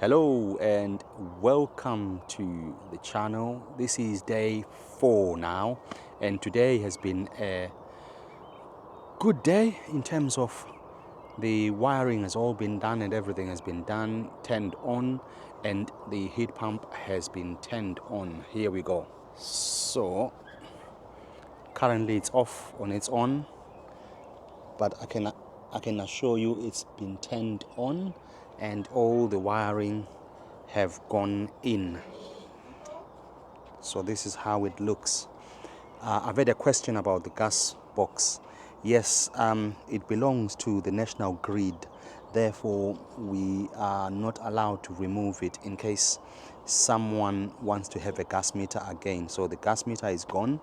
Hello and welcome to the channel. This is day 4 now, and today has been a good day in terms of the wiring has all been done and everything has been done, turned on, and the heat pump has been turned on. Here we go. So currently it's off on its own, but I can assure you it's been turned on and all the wiring have gone in. So this is how it looks. I've had a question about the gas box. Yes, it belongs to the national grid. Therefore, we are not allowed to remove it in case someone wants to have a gas meter again. So the gas meter is gone,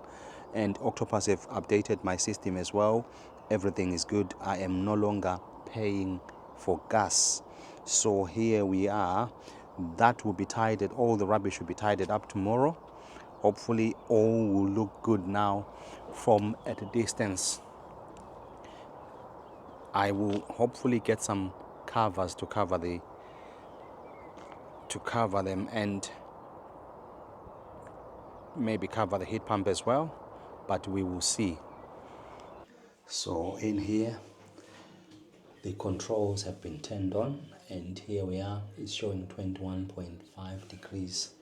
and Octopus have updated my system as well. Everything is good. I am no longer paying for gas. So here we are. That will be tidied. All the rubbish will be tidied up tomorrow. Hopefully all will look good now from at a distance. I will hopefully get some covers to cover them, and maybe cover the heat pump as well, but we will see. So in here the controls have been turned on, and here we are. It's showing 21.5 degrees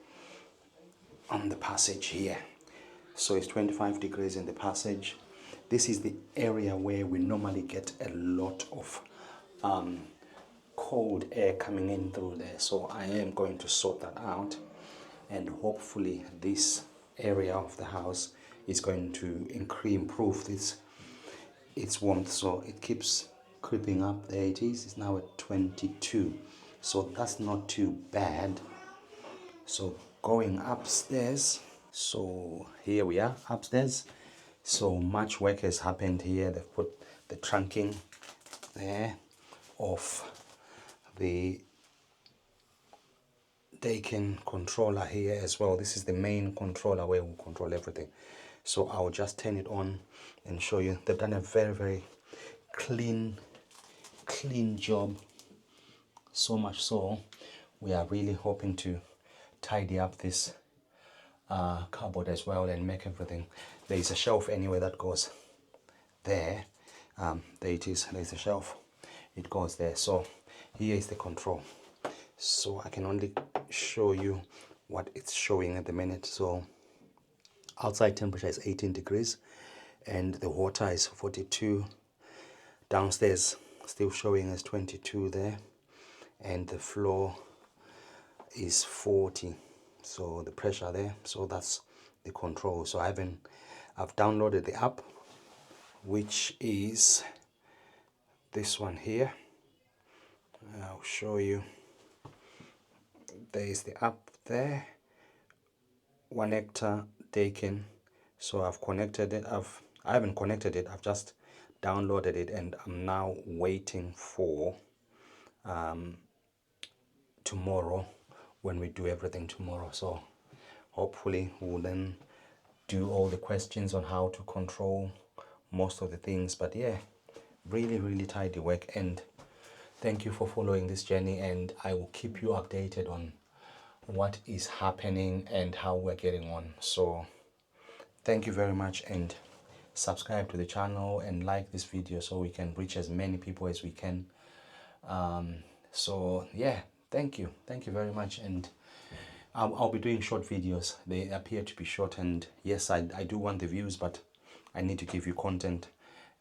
on the passage here. So it's 25 degrees in the passage. This is the area where we normally get a lot of cold air coming in through there. So I am going to sort that out, and hopefully this area of the house is going to improve its warmth. So it keeps creeping up. There it is. It's now at 22. So that's not too bad. So going upstairs. So here we are upstairs. So much work has happened here. They've put the trunking there of the Daikin controller here as well. This is the main controller where we control everything. So I'll just turn it on and show you. They've done a very clean job. So much so we are really hoping to tidy up this cupboard as well and make everything. There is a shelf anyway that goes there. There it is. There's a shelf. It goes there. So here is the control. So I can only show you what it's showing at the minute. So outside temperature is 18 degrees and the water is 42. Downstairs still showing as 22 there, and the floor is 40. So the pressure there. So that's the control. So I've downloaded the app, which is this one here. I'll show you. There is the app there, 1 hectare Daikin. So I've connected it. I haven't connected it. I've just downloaded it, and I'm now waiting for tomorrow, when we do everything tomorrow. So hopefully we'll then do all the questions on how to control most of the things. But yeah, really tidy work, and thank you for following this journey, and I will keep you updated on what is happening and how we're getting on. So thank you very much, and subscribe to the channel and like this video so we can reach as many people as we can. So yeah, thank you very much. And I'll be doing short videos. They appear to be short, and yes, I do want the views, but I need to give you content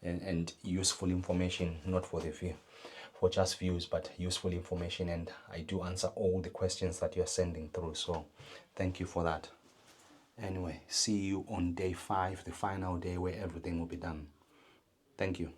and useful information, not for just views, but useful information. And I do answer all the questions that you're sending through, so thank you for that. Anyway, see you on day 5, the final day where everything will be done. Thank you.